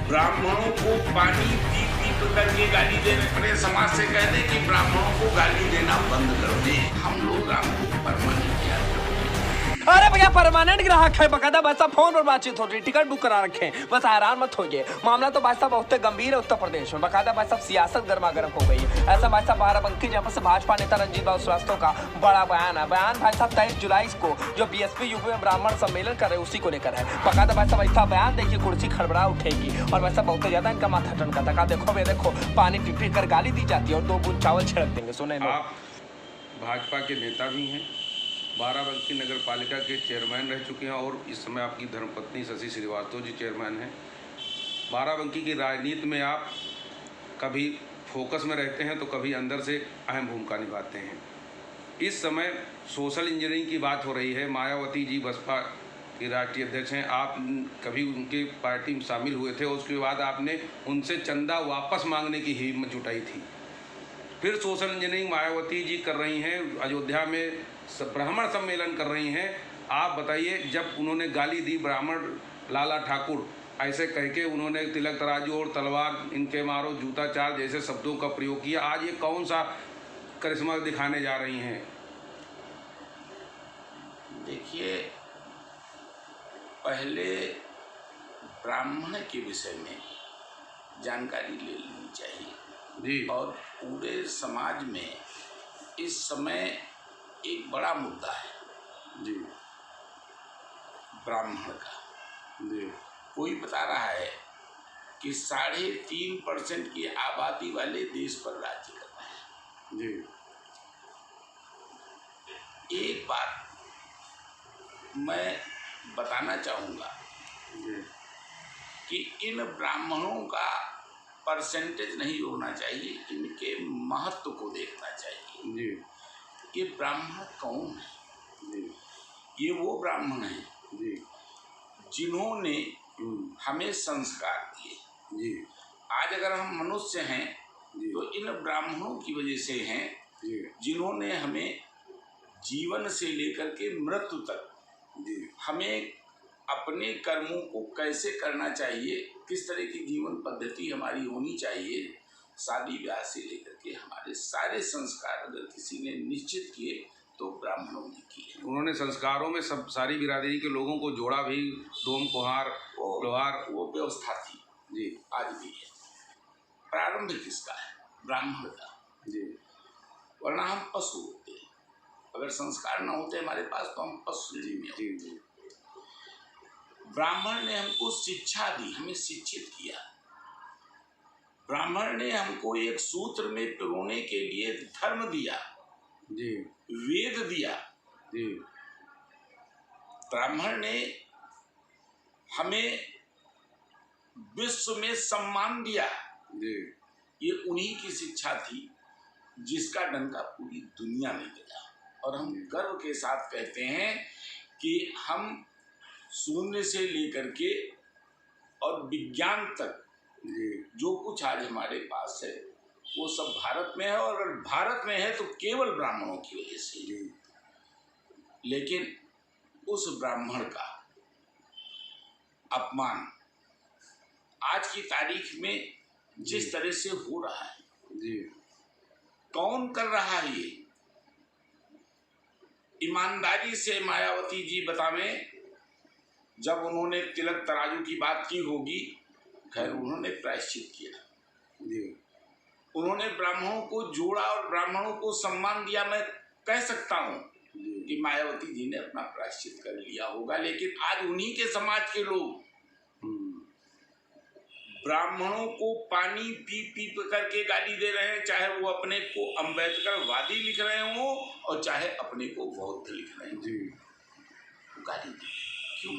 ब्राह्मणों को पानी पी पी करके गाली दे रहे। अपने समाज से कह दे कि ब्राह्मणों को गाली देना बंद कर दे। हम लोग आपको परमानेंट किया। अरे भैया परमानेंट ग्राहक है, बकायदा भाई साहब फोन पर बातचीत हो रही, टिकट बुक करा रखे हैं, बस हैरान मत होइए। मामला तो भाई साहब बहुत गंभीर है उत्तर प्रदेश में, बकायदा भाई साहब सियासत गर्मा गर्म हो गई है। ऐसा भाई साहब बाराबंकी जहाँ से भाजपा नेता रंजीत बाबू श्रीवास्तव का बड़ा बयान है। बयान भाई साहब 23 जुलाई को जो बीएसपी यूपी में ब्राह्मण सम्मेलन कर रहे उसी को लेकर है। बकायदा भाई साहब ऐसा बयान देखिए कुर्सी खड़बड़ा उठेगी और वैसा बहुत ज्यादा इनका माथा टनका था। देखो भैया देखो, पानी पी पी कर गाली दी जाती है और 2 बूंद चावल छिड़क देंगे। सुने आप भाजपा के नेता भी हैं, बाराबंकी नगर पालिका के चेयरमैन रह चुके हैं और इस समय आपकी धर्मपत्नी शशि श्रीवास्तव जी चेयरमैन हैं। बाराबंकी की राजनीति में आप कभी फोकस में रहते हैं तो कभी अंदर से अहम भूमिका निभाते हैं। इस समय सोशल इंजीनियरिंग की बात हो रही है। मायावती जी बसपा की राष्ट्रीय अध्यक्ष हैं, आप कभी उनके पार्टी में शामिल हुए थे, उसके बाद आपने उनसे चंदा वापस मांगने की हिम्मत जुटाई थी। फिर सोशल इंजीनियरिंग मायावती जी कर रही हैं, अयोध्या में ब्राह्मण सम्मेलन कर रही हैं। आप बताइए, जब उन्होंने गाली दी ब्राह्मण लाला ठाकुर, ऐसे कह के उन्होंने तिलक तराजू और तलवार इनके मारो जूता चार जैसे शब्दों का प्रयोग किया, आज ये कौन सा करिश्मा दिखाने जा रही हैं? देखिए, पहले ब्राह्मण के विषय में जानकारी ले लेनी चाहिए जी। और पूरे समाज में इस समय एक बड़ा मुद्दा है जी ब्राह्मण का। जी। कोई बता रहा है कि 3.5% की आबादी वाले देश पर राज्य कर रहे हैं। जी। एक बात मैं बताना चाहूँगा कि इन ब्राह्मणों का परसेंटेज नहीं होना चाहिए, इनके महत्व को देखना चाहिए। जी। ये ब्राह्मण कौन है? जी। ये वो ब्राह्मण हैं जी। जिन्होंने हमें संस्कार दिए। जी। आज अगर हम मनुष्य हैं तो इन ब्राह्मणों की वजह से हैं जिन्होंने हमें जीवन से लेकर के मृत्यु तक हमें अपने कर्मों को कैसे करना चाहिए, किस तरह की जीवन पद्धति हमारी होनी चाहिए, शादी ब्याह से लेकर के हमारे सारे संस्कार अगर किसी ने निश्चित किए तो ब्राह्मणों ने किए। उन्होंने संस्कारों में सब सारी बिरादरी के लोगों को जोड़ा भी, डोम कुहार लोहार, वो व्यवस्था थी जी, आज भी है। प्रारंभ किसका है? ब्राह्मण का जी। वरना हम पशु होते, अगर संस्कार न होते हमारे पास तो हम पशु जी में जी जी। ब्राह्मण ने हमको शिक्षा दी, हमें शिक्षित किया। ब्राह्मण ने हमको एक सूत्र में पिरोने के लिए धर्म दिया जी, वेद दिया जी। ब्राह्मण ने हमें विश्व में सम्मान दिया जी। ये उन्हीं की शिक्षा थी जिसका डंका पूरी दुनिया में बजा। और हम गर्व के साथ कहते हैं कि हम शून्य से लेकर के और विज्ञान तक जो कुछ आज हमारे पास है वो सब भारत में है, और अगर भारत में है तो केवल ब्राह्मणों की वजह से। लेकिन उस ब्राह्मण का अपमान आज की तारीख में जिस तरह से हो रहा है जी, कौन कर रहा है ये? ईमानदारी से मायावती जी बतावें, जब उन्होंने तिलक तराजू की बात की होगी, खैर उन्होंने प्रायश्चित किया जी। उन्होंने ब्राह्मणों को जोड़ा और ब्राह्मणों को सम्मान दिया। मैं कह सकता हूँ कि मायावती जी ने अपना प्रायश्चित कर लिया होगा, लेकिन आज उन्हीं के समाज के लोग ब्राह्मणों को पानी पी पी करके गाली दे रहे हैं, चाहे वो अपने को अम्बेडकरवादी लिख रहे हों और चाहे अपने को बौद्ध लिख रहे हों। गाली दी क्यों?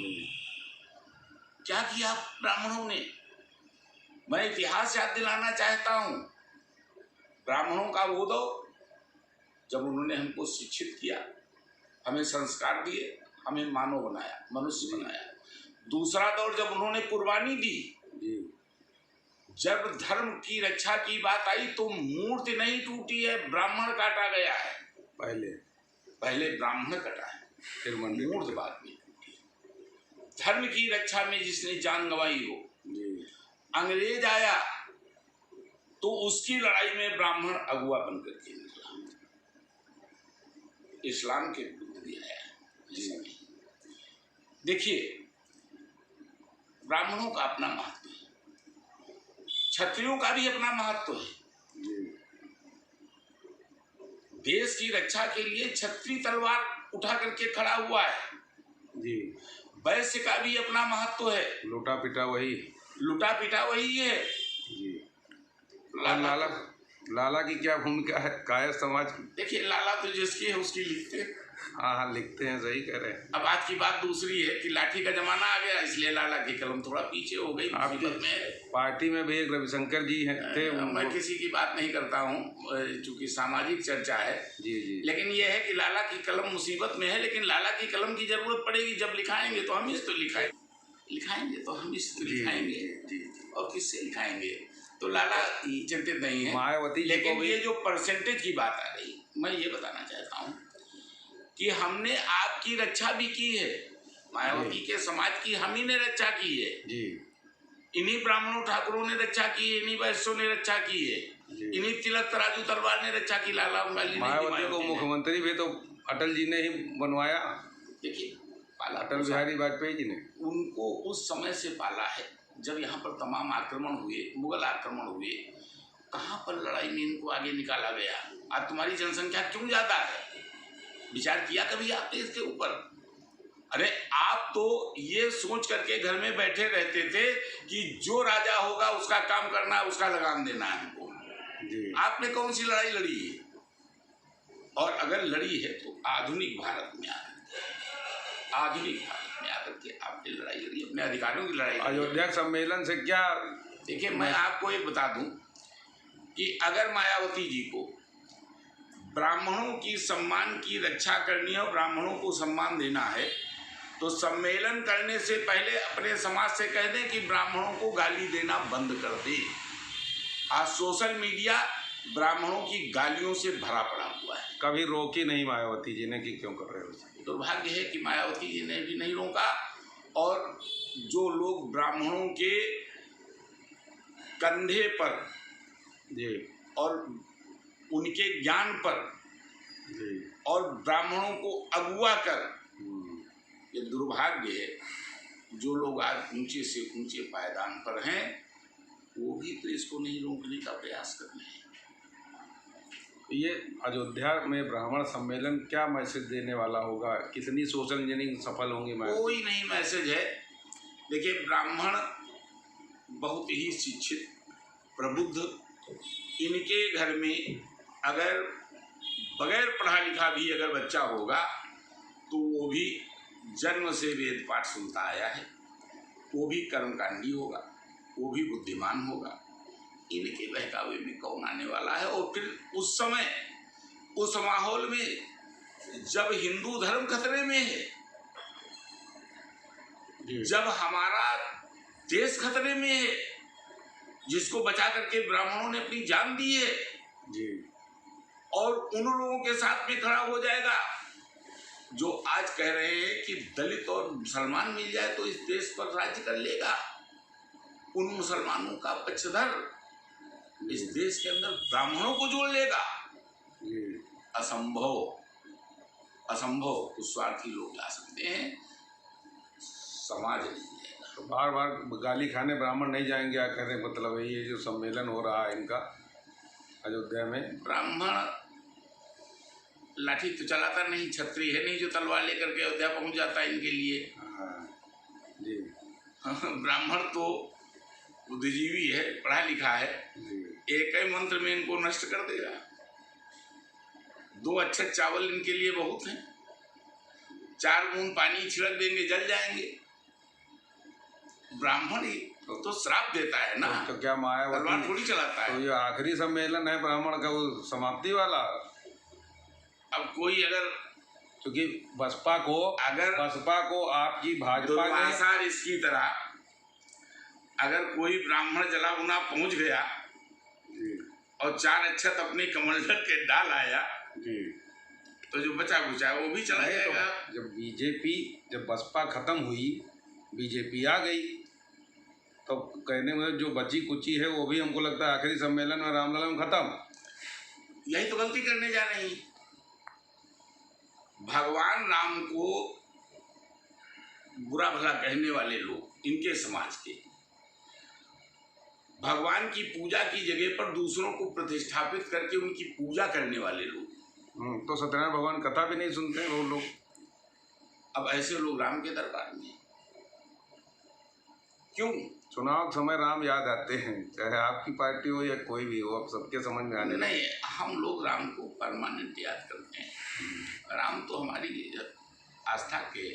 क्या किया ब्राह्मणों ने? मैं इतिहास याद दिलाना चाहता हूँ। ब्राह्मणों का वो दौर जब उन्होंने हमको शिक्षित किया, हमें संस्कार दिए, हमें मानव बनाया, मनुष्य बनाया। दूसरा दौर जब उन्होंने कुर्बानी दी, जब धर्म की रक्षा की बात आई तो मूर्ति नहीं टूटी है, ब्राह्मण काटा गया है। पहले ब्राह्मण कटा है, फिर मूर्ति बाद में टूटी। धर्म की रक्षा में जिसने जान गंवाई हो, अंग्रेज आया तो उसकी लड़ाई में ब्राह्मण अगुआ बनकर के निकला, इस्लाम के विरुद्ध भी आया। देखिए, ब्राह्मणों का अपना महत्व है, क्षत्रियों का भी अपना महत्व है। देश की रक्षा के लिए क्षत्रिय तलवार उठा करके खड़ा हुआ है जी। वैश्य का भी अपना महत्व है, लूटा पिटा वही है जी। और लाला की क्या भूमिका है कायस्थ समाज की? देखिए, लाला तो जिसकी है उसकी लिखते हैं। हाँ, लिखते हैं, सही कह रहे हैं। अब आज की बात दूसरी है कि लाठी का जमाना आ गया, इसलिए लाला की कलम थोड़ा पीछे हो गई। आपकी पार्टी में भी एक रविशंकर जी हैं थे। मैं किसी की बात नहीं करता हूँ, चूंकि सामाजिक चर्चा है। जी जी। लेकिन यह है कि लाला की कलम मुसीबत में है, लेकिन लाला की कलम की जरूरत पड़ेगी जब लिखाएंगे तो हम इस तो लिखाएंगे तो हम इस लिखाएंगे और किससे लिखाएंगे? तो लाला चिंतित नहीं है, मायावती। लेकिन ये जो परसेंटेज की बात आ रही, मैं ये बताना चाहता हूँ कि हमने आपकी रक्षा भी की है, मायावती के समाज की हम ही ने रक्षा की है जी। इन्हीं ब्राह्मणों ठाकुरों ने रक्षा की है, इन्हीं वैश्यों ने रक्षा की है, इन्हीं तिलक तराजू तलवार ने रक्षा की। लाला मायावती को मुख्यमंत्री भी तो अटल जी ने ही बनवाया। देखिए, अटल बिहारी वाजपेयी जी ने उनको उस समय से पाला है जब यहाँ पर तमाम आक्रमण हुए, मुगल आक्रमण हुए, कहाँ पर लड़ाई में इनको आगे निकाला गया। आज तुम्हारी जनसंख्या क्यों ज्यादा है? विचार किया कभी आपने इसके ऊपर? अरे आप तो ये सोच करके घर में बैठे रहते थे कि जो राजा होगा उसका काम करना है, उसका लगाम देना है हमको। आपने कौन सी लड़ाई लड़ी है? और अगर लड़ी है तो आधुनिक भारत में आकर के आपने लड़ाई लड़ी, अपने अधिकारियों की लड़ाई। अयोध्या सम्मेलन से क्या? देखिए, मैं आपको एक बता दूं कि अगर मायावती जी को ब्राह्मणों की सम्मान की रक्षा करनी है और ब्राह्मणों को सम्मान देना है तो सम्मेलन करने से पहले अपने समाज से कह दें कि ब्राह्मणों को गाली देना बंद कर दे। आज सोशल मीडिया ब्राह्मणों की गालियों से भरा पड़ा हुआ है। कभी रोकी नहीं मायावती जी ने कि क्यों कर रहे हो? दुर्भाग्य है कि मायावती जी ने भी नहीं रोका, और जो लोग ब्राह्मणों के कंधे पर जी और उनके ज्ञान पर जी और ब्राह्मणों को अगुवा कर, ये दुर्भाग्य है। जो लोग आज ऊंचे से ऊंचे पायदान पर हैं वो भी तो इसको नहीं रोकने का प्रयास कर रहे हैं। ये अयोध्या में ब्राह्मण सम्मेलन क्या मैसेज देने वाला होगा? कितनी सोशल इंजीनियरिंग सफल होंगी? कोई नहीं मैसेज है। देखिए, ब्राह्मण बहुत ही शिक्षित, प्रबुद्ध, इनके घर में अगर बगैर पढ़ा लिखा भी अगर बच्चा होगा तो वो भी जन्म से वेद पाठ सुनता आया है, वो भी कर्मकांडी होगा, वो भी बुद्धिमान होगा। इनके बहकावे में कौन आने वाला है? और फिर उस समय, उस माहौल में जब हिंदू धर्म खतरे में है, जब हमारा देश खतरे में है, जिसको बचा करके ब्राह्मणों ने अपनी जान दी है जी, और उन लोगों के साथ में खड़ा हो जाएगा जो आज कह रहे हैं कि दलित और मुसलमान मिल जाए तो इस देश पर राज्य कर लेगा। उन मुसलमानों का पक्षधर इस देश के अंदर ब्राह्मणों को जोड़ लेगा। असंभव, असंभव। कुछ स्वार्थी लोग ला सकते हैं, समाज नहीं जाएगा। तो बार बार गाली खाने ब्राह्मण नहीं जाएंगे, क्या कहने का मतलब है? ये जो सम्मेलन हो रहा है इनका अयोध्या में, ब्राह्मण लाठी तो चलाता नहीं, क्षत्रिय है नहीं जो तलवार लेकर के अयोध्या पहुंच जाता है इनके लिए। जी। ब्राह्मण तो बुद्धिजीवी है, पढ़ा लिखा है, एक ही मंत्र में इनको नष्ट कर देगा। 2 अच्छे चावल इनके लिए बहुत हैं, 4 बूंद पानी छिड़क देंगे जल जाएंगे। ब्राह्मण ही तो श्राप देता है ना, तो क्या मायावती तलवार थोड़ी चलाता है। तो ये आखिरी सम्मेलन है ब्राह्मण का, वो समाप्ति वाला। अब कोई अगर, क्योंकि बसपा को आपकी भाजपा ने इसकी तरह अगर कोई ब्राह्मण जला भुना पहुंच गया और 4 अक्षत अपने कमंडल के डाल आया तो जो बचा कुचा वो भी चला जाएगा। जब बसपा खत्म हुई, बीजेपी आ गई, तो कहने में जो बची कुची है वो भी हमको लगता है आखिरी सम्मेलन में रामलला में खत्म। यही तो गलती करने जा रही। भगवान राम को बुरा भला कहने वाले लोग, इनके समाज के, भगवान की पूजा की जगह पर दूसरों को प्रतिष्ठापित करके उनकी पूजा करने वाले लोग, तो सत्यनारायण भगवान कथा भी नहीं सुनते वो लोग। अब ऐसे लोग राम के दरबार में क्यों? चुनाव समय राम याद आते हैं, चाहे आपकी पार्टी हो या कोई भी हो, अब सबके समझ में आने नहीं, हम लोग राम को परमानेंट याद करते हैं। राम तो हमारी आस्था के